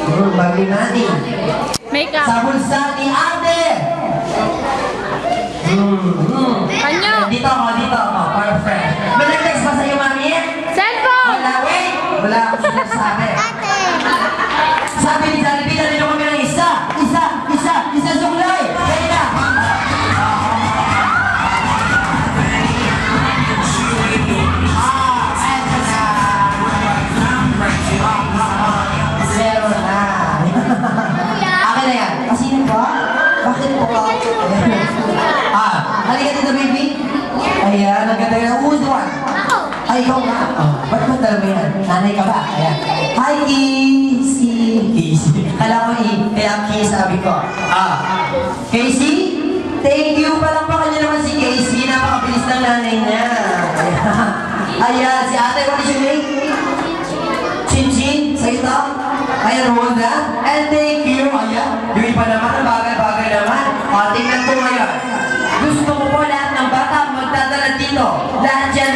Bagay natin. Makeup. Sa bulsa ni ate. Kanyo. Dito ako. Perfect. May nag-text ba sa'yo, mami? Cellphone. Wala, wait. Wala akong sinasabi. Sabi ni Jollibee, dali kami ng isa suklay. Kaya na. Zero na. Akin na yan. Kasi ba? Bakit po ka? Halika dito, baby. Ayan, naganda yan. Who's the one? Ay, ikaw nga. Ba't mo talaga yan? Nanay ka ba? Ayan. Hi, Casey. Kala ko kaya Casey sabi ko. Casey? Thank you. Palakpakan niyo naman si Casey. Napakabilis ng nanay niya. Ayan, si ate. What is your name? Chin-Chin. Sa ito. Ayan, Rhoda. And thank you. Ayan. Yung iba naman, bagay-bagay naman. Tingnan ko ngayon. Gusto ko po lahat ng bata magdadala dito. Lahat dyan